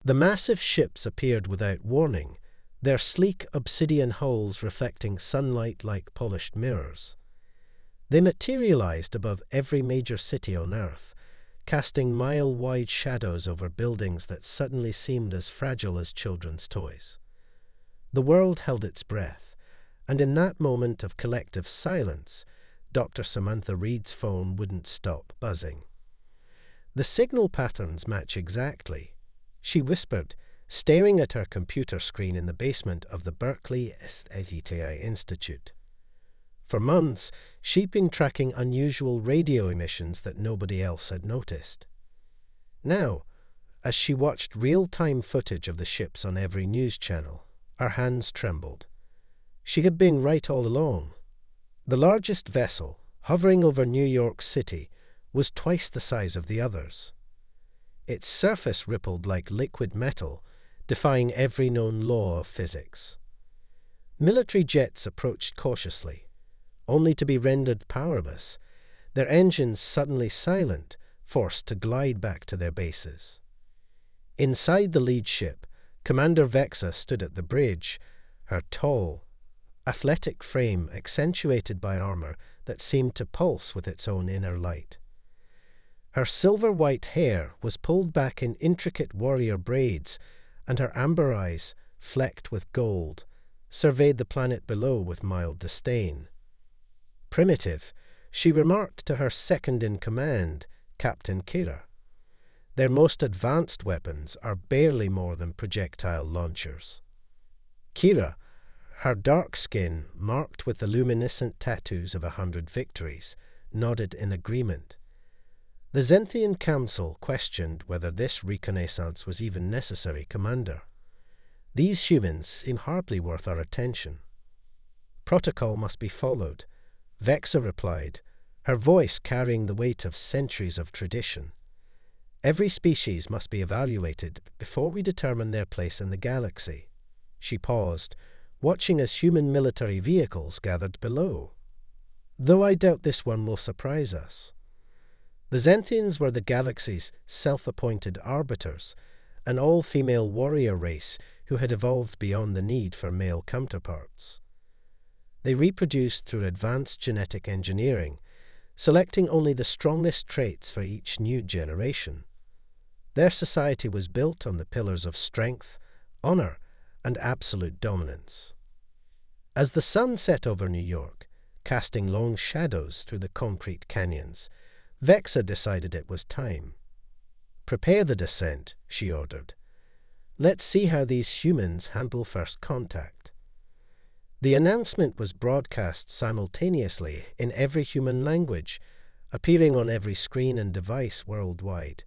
The massive ships appeared without warning, their sleek obsidian hulls reflecting sunlight like polished mirrors. They materialized above every major city on Earth, casting mile-wide shadows over buildings that suddenly seemed as fragile as children's toys. The world held its breath, and in that moment of collective silence, Dr. Samantha Reed's phone wouldn't stop buzzing. The signal patterns match exactly, she whispered, staring at her computer screen in the basement of the Berkeley SETI Institute. For months, she'd been tracking unusual radio emissions that nobody else had noticed. Now, as she watched real-time footage of the ships on every news channel, her hands trembled. She had been right all along. The largest vessel, hovering over New York City, was twice the size of the others. Its surface rippled like liquid metal, defying every known law of physics. Military jets approached cautiously, only to be rendered powerless, their engines suddenly silent, forced to glide back to their bases. Inside the lead ship, Commander Vexa stood at the bridge, her tall, athletic frame accentuated by armor that seemed to pulse with its own inner light. Her silver-white hair was pulled back in intricate warrior braids, and her amber eyes, flecked with gold, surveyed the planet below with mild disdain. Primitive, she remarked to her second-in-command, Captain Kira. Their most advanced weapons are barely more than projectile launchers. Kira, her dark skin marked with the luminescent tattoos of 100 victories, nodded in agreement. The Zenthian Council questioned whether this reconnaissance was even necessary, Commander. These humans seem hardly worth our attention. Protocol must be followed, Vexa replied, her voice carrying the weight of centuries of tradition. Every species must be evaluated before we determine their place in the galaxy. She paused, watching as human military vehicles gathered below. Though I doubt this one will surprise us. The Zenthians were the galaxy's self-appointed arbiters, an all-female warrior race who had evolved beyond the need for male counterparts. They reproduced through advanced genetic engineering, selecting only the strongest traits for each new generation. Their society was built on the pillars of strength, honor, and absolute dominance. As the sun set over New York, casting long shadows through the concrete canyons, Vexa decided it was time. "Prepare the descent," she ordered. "Let's see how these humans handle first contact." The announcement was broadcast simultaneously in every human language, appearing on every screen and device worldwide.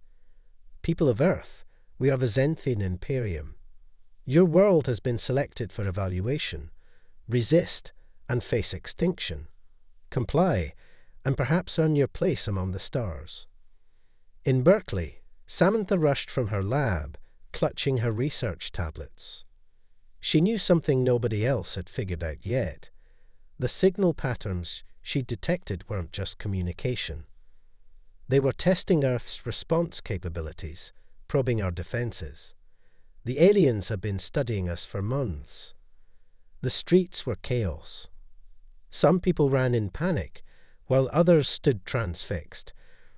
"People of Earth, we are the Zenthian Imperium. Your world has been selected for evaluation. Resist and face extinction. Comply, and perhaps earn your place among the stars." In Berkeley, Samantha rushed from her lab, clutching her research tablets. She knew something nobody else had figured out yet. The signal patterns she detected weren't just communication. They were testing Earth's response capabilities, probing our defenses. The aliens had been studying us for months. The streets were chaos. Some people ran in panic, while others stood transfixed,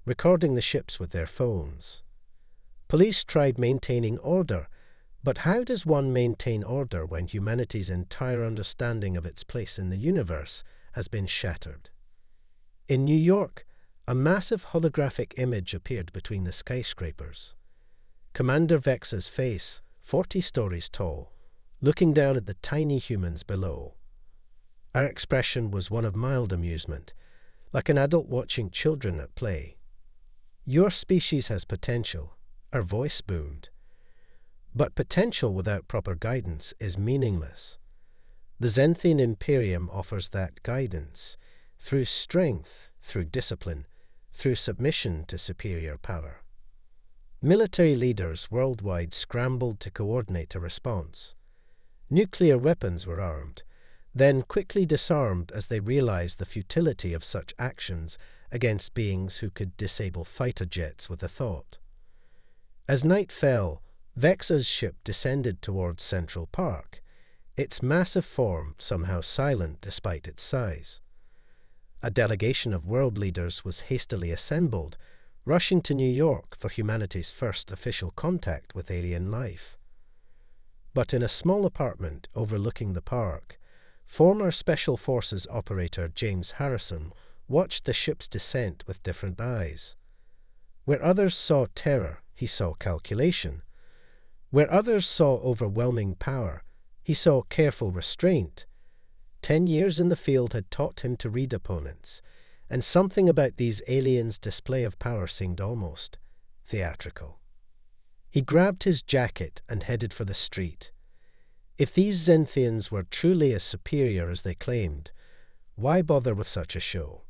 recording the ships with their phones. Police tried maintaining order, but how does one maintain order when humanity's entire understanding of its place in the universe has been shattered? In New York, a massive holographic image appeared between the skyscrapers. Commander Vexa's face, 40 stories tall, looking down at the tiny humans below. Her expression was one of mild amusement, like an adult watching children at play. "Your species has potential," her voice boomed. "But potential without proper guidance is meaningless. The Zenthian Imperium offers that guidance, through strength, through discipline, through submission to superior power." Military leaders worldwide scrambled to coordinate a response. Nuclear weapons were armed, then quickly disarmed as they realized the futility of such actions against beings who could disable fighter jets with a thought. As night fell, Vexa's ship descended towards Central Park, its massive form somehow silent despite its size. A delegation of world leaders was hastily assembled, rushing to New York for humanity's first official contact with alien life. But in a small apartment overlooking the park, former Special Forces operator James Harrison watched the ship's descent with different eyes. Where others saw terror, he saw calculation. Where others saw overwhelming power, he saw careful restraint. 10 years in the field had taught him to read opponents, and something about these aliens' display of power seemed almost theatrical. He grabbed his jacket and headed for the street. If these Zenthians were truly as superior as they claimed, why bother with such a show?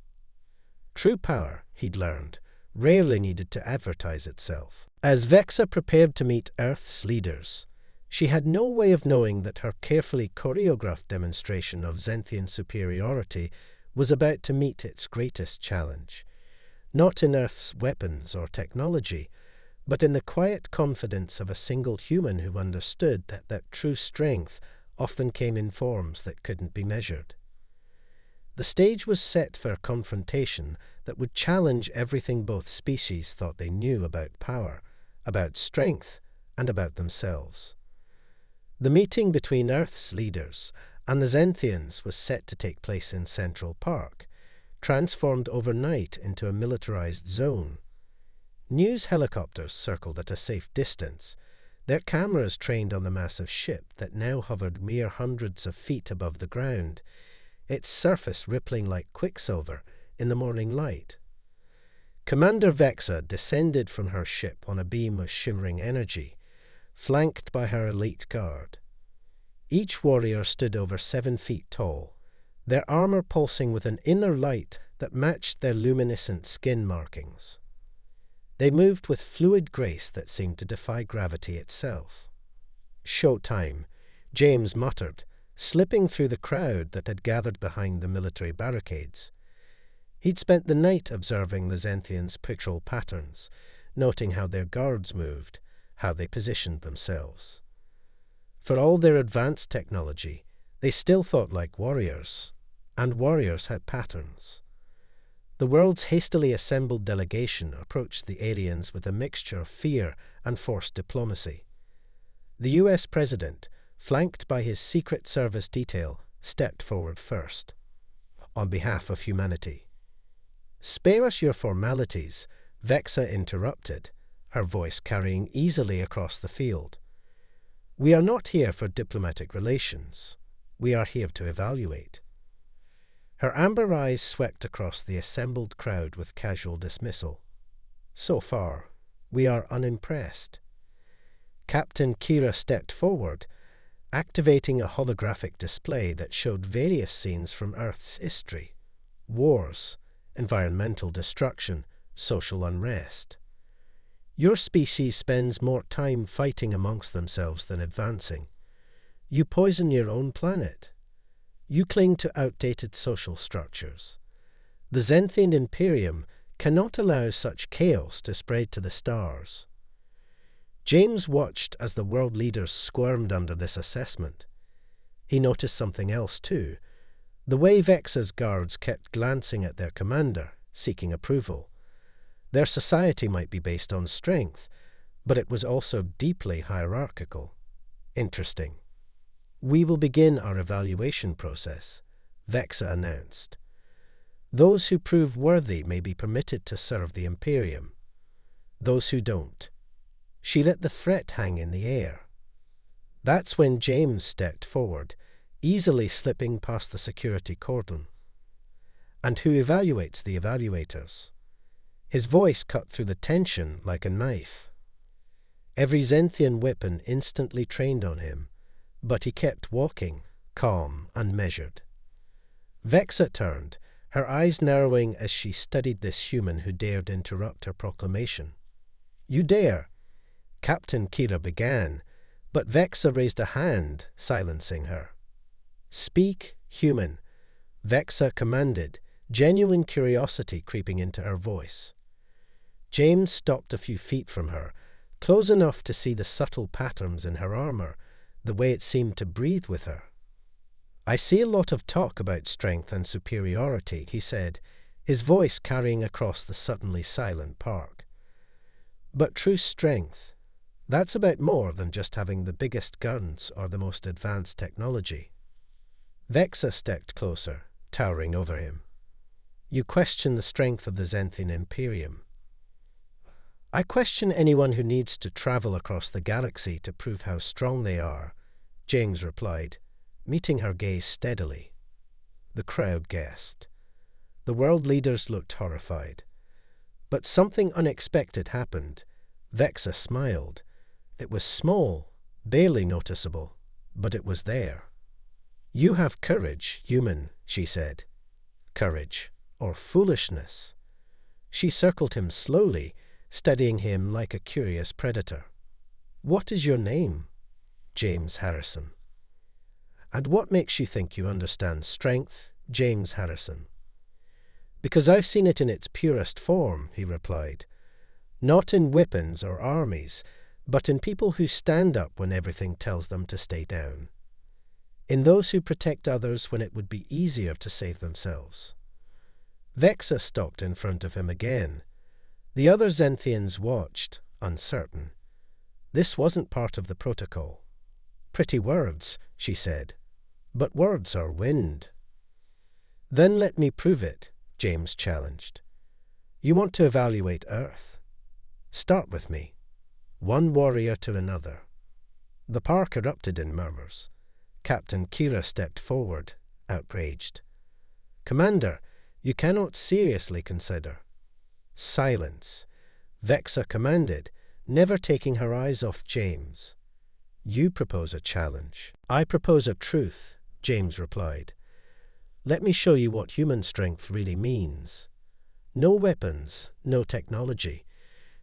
True power, he'd learned, rarely needed to advertise itself. As Vexa prepared to meet Earth's leaders, she had no way of knowing that her carefully choreographed demonstration of Zenthian superiority was about to meet its greatest challenge, not in Earth's weapons or technology, but in the quiet confidence of a single human who understood that true strength often came in forms that couldn't be measured. The stage was set for a confrontation that would challenge everything both species thought they knew about power, about strength, and about themselves. The meeting between Earth's leaders and the Zenthians was set to take place in Central Park, transformed overnight into a militarized zone. News helicopters circled at a safe distance, their cameras trained on the massive ship that now hovered mere hundreds of feet above the ground, its surface rippling like quicksilver in the morning light. Commander Vexa descended from her ship on a beam of shimmering energy, flanked by her elite guard. Each warrior stood over 7 feet tall, their armor pulsing with an inner light that matched their luminescent skin markings. They moved with fluid grace that seemed to defy gravity itself. "Showtime," James muttered, slipping through the crowd that had gathered behind the military barricades. He'd spent the night observing the Zenthians' pictorial patterns, noting how their guards moved, how they positioned themselves. For all their advanced technology, they still thought like warriors, and warriors had patterns. The world's hastily assembled delegation approached the aliens with a mixture of fear and forced diplomacy. The U.S. President, flanked by his Secret Service detail, stepped forward first. On behalf of humanity. "Spare us your formalities," Vexa interrupted, her voice carrying easily across the field. "We are not here for diplomatic relations. We are here to evaluate." Her amber eyes swept across the assembled crowd with casual dismissal. "So far, we are unimpressed." Captain Kira stepped forward, activating a holographic display that showed various scenes from Earth's history: wars, environmental destruction, social unrest. "Your species spends more time fighting amongst themselves than advancing. You poison your own planet. You cling to outdated social structures. The Zenthian Imperium cannot allow such chaos to spread to the stars." James watched as the world leaders squirmed under this assessment. He noticed something else too: the way Vexa's guards kept glancing at their commander, seeking approval. Their society might be based on strength, but it was also deeply hierarchical. Interesting. "We will begin our evaluation process," Vexa announced. "Those who prove worthy may be permitted to serve the Imperium. Those who don't." She let the threat hang in the air. That's when James stepped forward, easily slipping past the security cordon. "And who evaluates the evaluators?" His voice cut through the tension like a knife. Every Zenthian weapon instantly trained on him, but he kept walking, calm and measured. Vexa turned, her eyes narrowing as she studied this human who dared interrupt her proclamation. "You dare!" Captain Kira began, but Vexa raised a hand, silencing her. "Speak, human," Vexa commanded, genuine curiosity creeping into her voice. James stopped a few feet from her, close enough to see the subtle patterns in her armor, the way it seemed to breathe with her. "I see a lot of talk about strength and superiority," he said, his voice carrying across the suddenly silent park. "But true strength, that's about more than just having the biggest guns or the most advanced technology." Vexa stepped closer, towering over him. "You question the strength of the Zenthian Imperium." "I question anyone who needs to travel across the galaxy to prove how strong they are," James replied, meeting her gaze steadily. The crowd guessed. The world leaders looked horrified. But something unexpected happened. Vexa smiled. It was small, barely noticeable, but it was there. "You have courage, human," she said. "Courage, or foolishness." She circled him slowly, studying him like a curious predator. "What is your name?" "James Harrison." "And what makes you think you understand strength, James Harrison?" "Because I've seen it in its purest form," he replied. "Not in weapons or armies, but in people who stand up when everything tells them to stay down. In those who protect others when it would be easier to save themselves." Vexa stopped in front of him again. The other Zenthians watched, uncertain. This wasn't part of the protocol. "Pretty words," she said. "But words are wind." "Then let me prove it," James challenged. "You want to evaluate Earth? Start with me. One warrior to another." The park erupted in murmurs. Captain Kira stepped forward, outraged. "Commander, you cannot seriously consider." "Silence," Vexa commanded, never taking her eyes off James. "You propose a challenge. I propose a truth," James replied. "Let me show you what human strength really means. No weapons, no technology.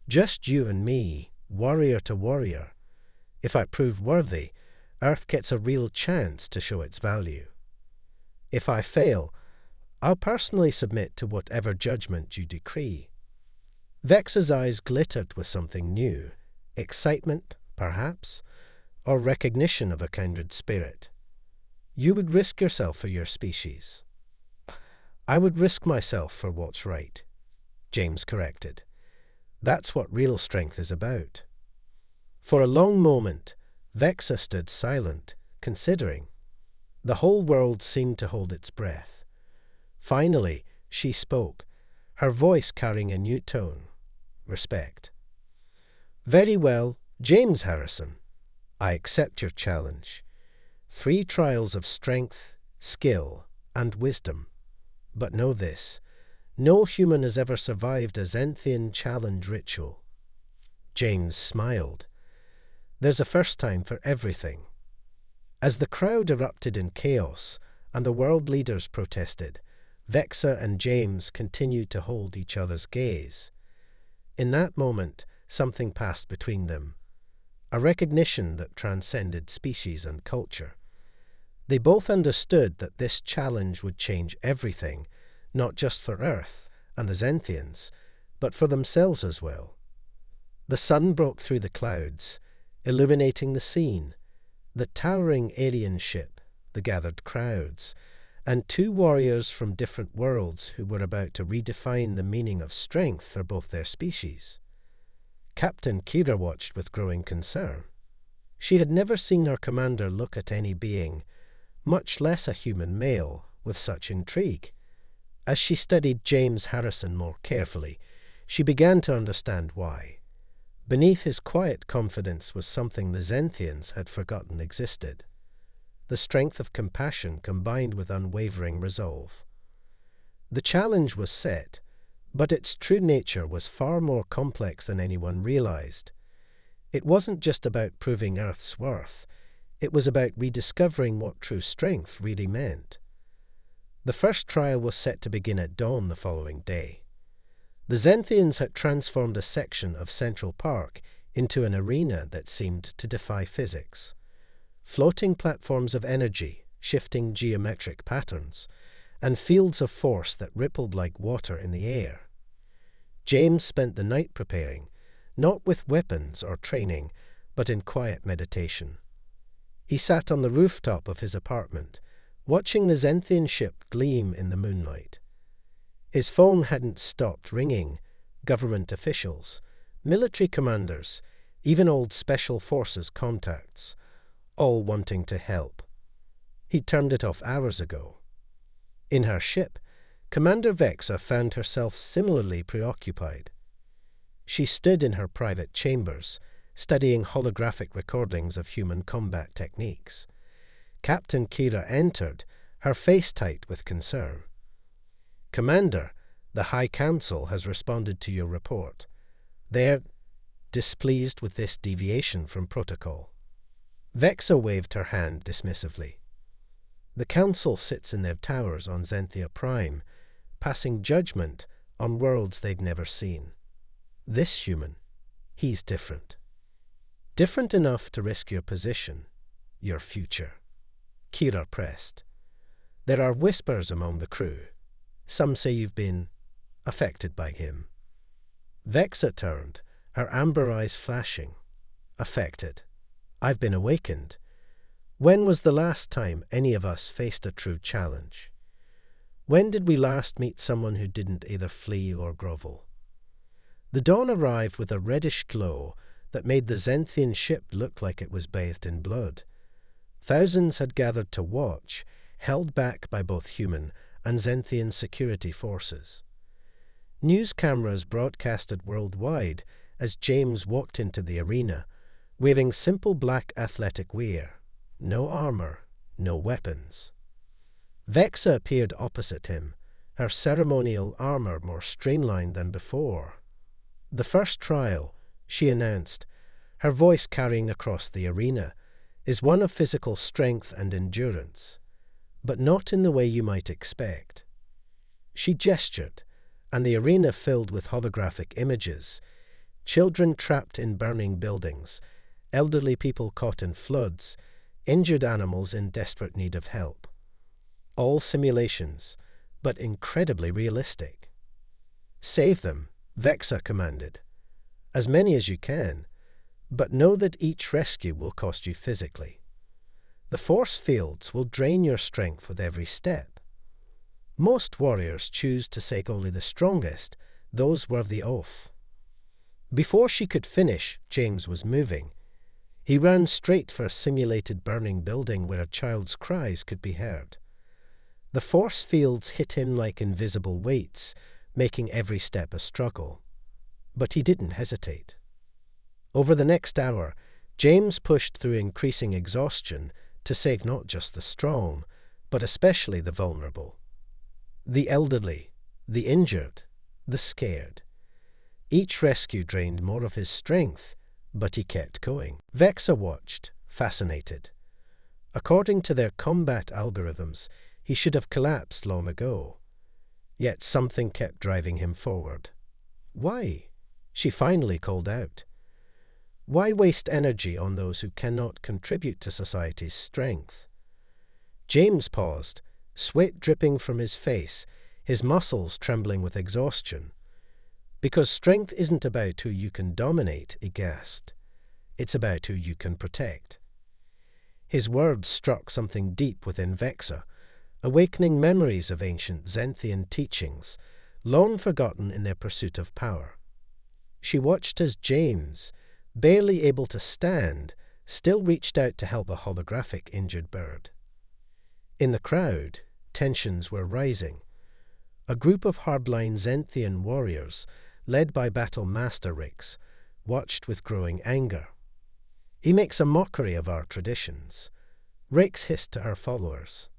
Just you and me, warrior to warrior. If I prove worthy, Earth gets a real chance to show its value. If I fail, I'll personally submit to whatever judgment you decree." Vexa's eyes glittered with something new. Excitement, perhaps, or recognition of a kindred spirit. "You would risk yourself for your species." "I would risk myself for what's right," James corrected. "That's what real strength is about." For a long moment, Vexa stood silent, considering. The whole world seemed to hold its breath. Finally, she spoke, her voice carrying a new tone. Respect. "Very well, James Harrison. I accept your challenge. 3 trials of strength, skill, and wisdom. But know this, no human has ever survived a Zenthian challenge ritual." James smiled. "There's a first time for everything." As the crowd erupted in chaos and the world leaders protested, Vexa and James continued to hold each other's gaze. In that moment, something passed between them, a recognition that transcended species and culture. They both understood that this challenge would change everything, not just for Earth and the Zenthians, but for themselves as well. The sun broke through the clouds, illuminating the scene, the towering alien ship, the gathered crowds, and 2 warriors from different worlds who were about to redefine the meaning of strength for both their species. Captain Kira watched with growing concern. She had never seen her commander look at any being, much less a human male, with such intrigue. As she studied James Harrison more carefully, she began to understand why. Beneath his quiet confidence was something the Zenthians had forgotten existed. The strength of compassion combined with unwavering resolve. The challenge was set, but its true nature was far more complex than anyone realized. It wasn't just about proving Earth's worth. It was about rediscovering what true strength really meant. The first trial was set to begin at dawn the following day. The Zenthians had transformed a section of Central Park into an arena that seemed to defy physics. Floating platforms of energy, shifting geometric patterns, and fields of force that rippled like water in the air. James spent the night preparing, not with weapons or training, but in quiet meditation. He sat on the rooftop of his apartment, watching the Zenthian ship gleam in the moonlight. His phone hadn't stopped ringing. Government officials, military commanders, even old special forces contacts, all wanting to help. He'd turned it off hours ago. In her ship, Commander Vexa found herself similarly preoccupied. She stood in her private chambers, studying holographic recordings of human combat techniques. Captain Kira entered, her face tight with concern. "Commander, the High Council has responded to your report. They're displeased with this deviation from protocol." Vexa waved her hand dismissively. "The Council sits in their towers on Zenthia Prime, passing judgment on worlds they've never seen. This human, he's different. Different enough to risk your position, your future." Kira pressed. "There are whispers among the crew. Some say you've been affected by him." Vexa turned, her amber eyes flashing. "Affected? I've been awakened. When was the last time any of us faced a true challenge? When did we last meet someone who didn't either flee or grovel?" The dawn arrived with a reddish glow that made the Zenthian ship look like it was bathed in blood. Thousands had gathered to watch, held back by both human and Zenthian security forces. News cameras broadcasted worldwide as James walked into the arena, wearing simple black athletic wear, no armor, no weapons. Vexa appeared opposite him, her ceremonial armor more streamlined than before. "The first trial," she announced, her voice carrying across the arena, "is one of physical strength and endurance, but not in the way you might expect." She gestured, and the arena filled with holographic images, children trapped in burning buildings, elderly people caught in floods, injured animals in desperate need of help. All simulations, but incredibly realistic. "Save them," Vexa commanded. "As many as you can, but know that each rescue will cost you physically. The force fields will drain your strength with every step. Most warriors choose to save only the strongest, those worthy of." Before she could finish, James was moving. He ran straight for a simulated burning building where a child's cries could be heard. The force fields hit him like invisible weights, making every step a struggle. But he didn't hesitate. Over the next hour, James pushed through increasing exhaustion to save not just the strong, but especially the vulnerable. The elderly, the injured, the scared. Each rescue drained more of his strength, but he kept going. Vexa watched, fascinated. According to their combat algorithms, he should have collapsed long ago. Yet something kept driving him forward. "Why?" she finally called out. "Why waste energy on those who cannot contribute to society's strength?" James paused, sweat dripping from his face, his muscles trembling with exhaustion. "Because strength isn't about who you can dominate," he gasped. "It's about who you can protect." His words struck something deep within Vexa, awakening memories of ancient Zenthian teachings, long forgotten in their pursuit of power. She watched as James, barely able to stand, still reached out to help a holographic injured bird. In the crowd, tensions were rising. A group of hardline Zenthian warriors, led by Battle Master Rix, watched with growing anger. "He makes a mockery of our traditions," Rix hissed to her followers.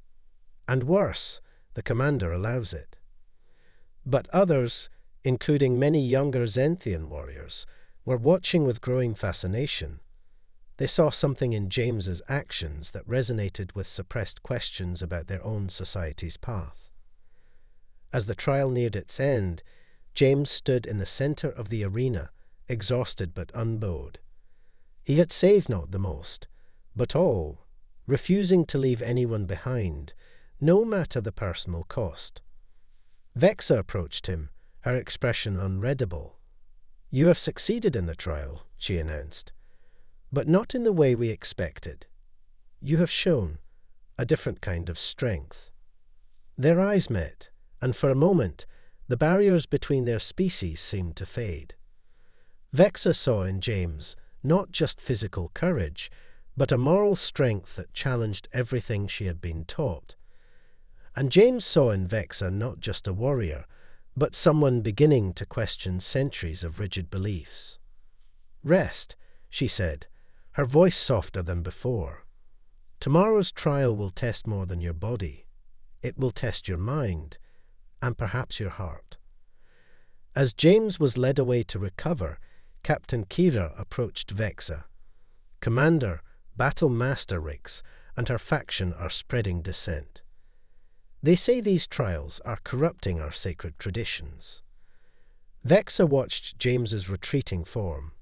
"And worse, the commander allows it." But others, including many younger Zenthian warriors, were watching with growing fascination. They saw something in James's actions that resonated with suppressed questions about their own society's path. As the trial neared its end, James stood in the center of the arena, exhausted but unbowed. He had saved not the most, but all, refusing to leave anyone behind, no matter the personal cost. Vexa approached him, her expression unreadable. "You have succeeded in the trial," she announced, "but not in the way we expected. You have shown a different kind of strength." Their eyes met, and for a moment the barriers between their species seemed to fade. Vexa saw in James not just physical courage, but a moral strength that challenged everything she had been taught. And James saw in Vexa not just a warrior, but someone beginning to question centuries of rigid beliefs. "Rest," she said, her voice softer than before. "Tomorrow's trial will test more than your body. It will test your mind, and perhaps your heart." As James was led away to recover, Captain Kira approached Vexa. "Commander, Battle Master Rix and her faction are spreading dissent. They say these trials are corrupting our sacred traditions." Vexa watched James's retreating form.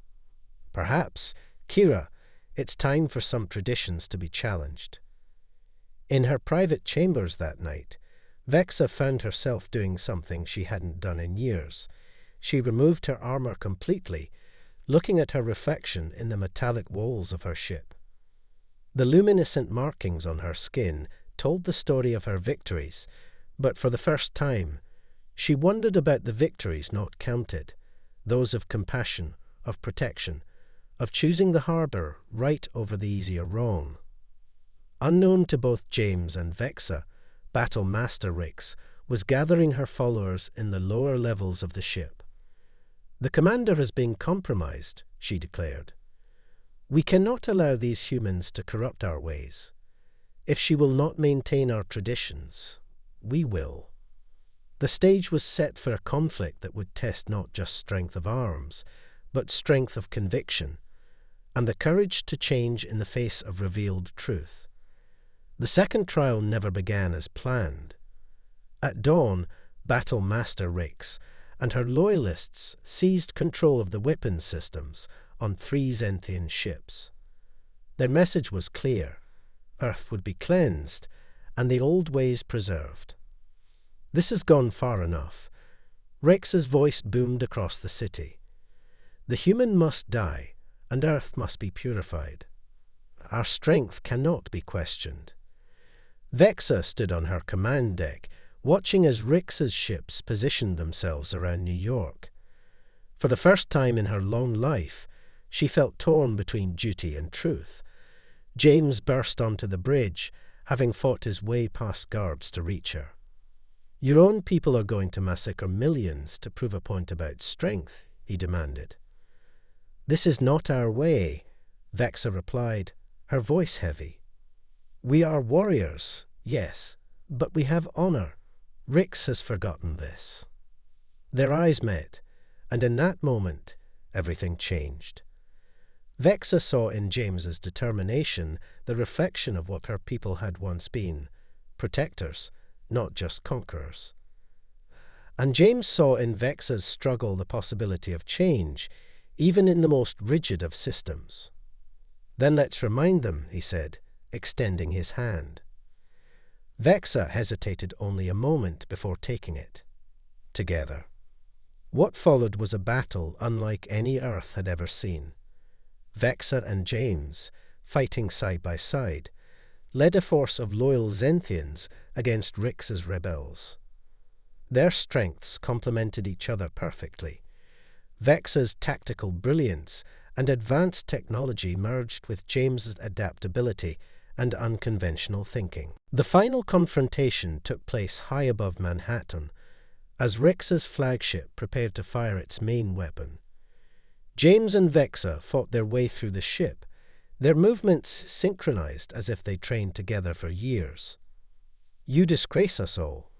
"Perhaps, Kira, it's time for some traditions to be challenged." In her private chambers that night, Vexa found herself doing something she hadn't done in years. She removed her armor completely, looking at her reflection in the metallic walls of her ship. The luminescent markings on her skin told the story of her victories, but for the first time, she wondered about the victories not counted, those of compassion, of protection, of choosing the harder right over the easier wrong. Unknown to both James and Vexa, Battle Master Rix was gathering her followers in the lower levels of the ship. "The commander has been compromised," she declared. "We cannot allow these humans to corrupt our ways. If she will not maintain our traditions, we will." The stage was set for a conflict that would test not just strength of arms, but strength of conviction, and the courage to change in the face of revealed truth. The second trial never began as planned. At dawn, Battle Master Rix and her loyalists seized control of the weapons systems on 3 Zenthian ships. Their message was clear: Earth would be cleansed and the old ways preserved. "This has gone far enough." Rix's voice boomed across the city. "The human must die, and Earth must be purified. Our strength cannot be questioned." Vexa stood on her command deck, watching as Rix's ships positioned themselves around New York. For the first time in her long life, she felt torn between duty and truth. James burst onto the bridge, having fought his way past guards to reach her. "Your own people are going to massacre millions to prove a point about strength," he demanded. "This is not our way," Vexa replied, her voice heavy. "We are warriors, yes, but we have honor. Rix has forgotten this." Their eyes met, and in that moment, everything changed. Vexa saw in James's determination the reflection of what her people had once been: protectors, not just conquerors. And James saw in Vexa's struggle the possibility of change, even in the most rigid of systems. "Then let's remind them," he said, extending his hand. Vexa hesitated only a moment before taking it. Together. What followed was a battle unlike any Earth had ever seen. Vexa and James, fighting side by side, led a force of loyal Zenthians against Rix's rebels. Their strengths complemented each other perfectly. Vexa's tactical brilliance and advanced technology merged with James's adaptability and unconventional thinking. The final confrontation took place high above Manhattan, as Rix's flagship prepared to fire its main weapon. James and Vexa fought their way through the ship, their movements synchronized as if they trained together for years. "You disgrace us all,"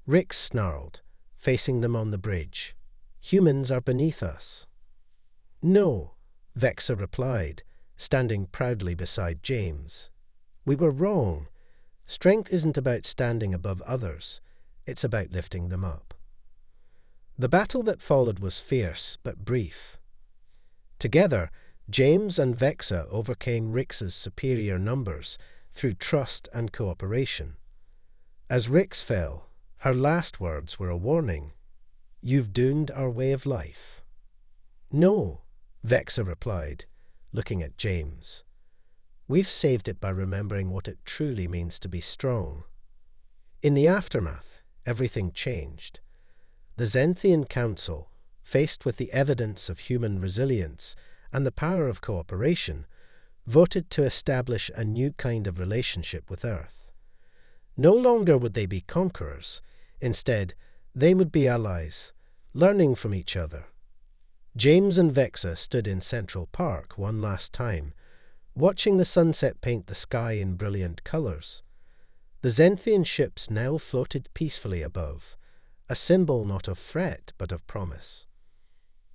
Rix snarled, facing them on the bridge. "Humans are beneath us." "No," Vexa replied, standing proudly beside James. "We were wrong. Strength isn't about standing above others. It's about lifting them up." The battle that followed was fierce but brief. Together, James and Vexa overcame Rix's superior numbers through trust and cooperation. As Rix fell, her last words were a warning: "You've doomed our way of life." "No," Vexa replied, looking at James. "We've saved it by remembering what it truly means to be strong." In the aftermath, everything changed. The Zenthian Council, faced with the evidence of human resilience and the power of cooperation, voted to establish a new kind of relationship with Earth. No longer would they be conquerors. Instead, they would be allies, learning from each other. James and Vexa stood in Central Park one last time, watching the sunset paint the sky in brilliant colors. The Zenthian ships now floated peacefully above, a symbol not of threat but of promise.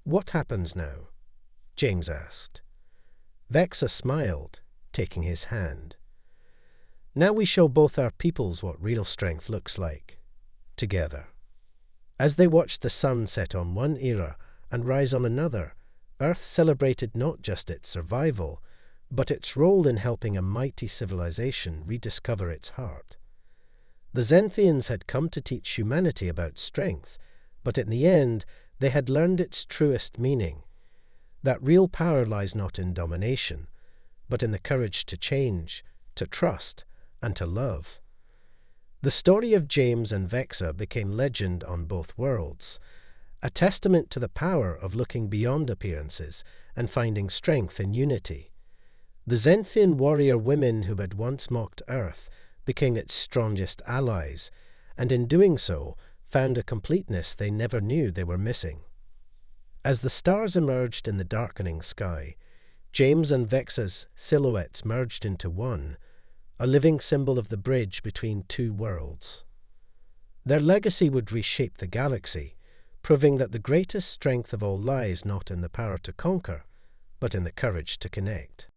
"What happens now?" James asked. Vexa smiled, taking his hand. "Now we show both our peoples what real strength looks like, together." As they watched the sun set on one era and rise on another, Earth celebrated not just its survival, but its role in helping a mighty civilization rediscover its heart. The Zenthians had come to teach humanity about strength, but in the end they had learned its truest meaning, that real power lies not in domination, but in the courage to change, to trust, and to love. The story of James and Vexa became legend on both worlds, a testament to the power of looking beyond appearances and finding strength in unity. The Zenthian warrior women who had once mocked Earth became its strongest allies, and in doing so found a completeness they never knew they were missing. As the stars emerged in the darkening sky, James and Vexa's silhouettes merged into one, a living symbol of the bridge between two worlds. Their legacy would reshape the galaxy, proving that the greatest strength of all lies not in the power to conquer, but in the courage to connect.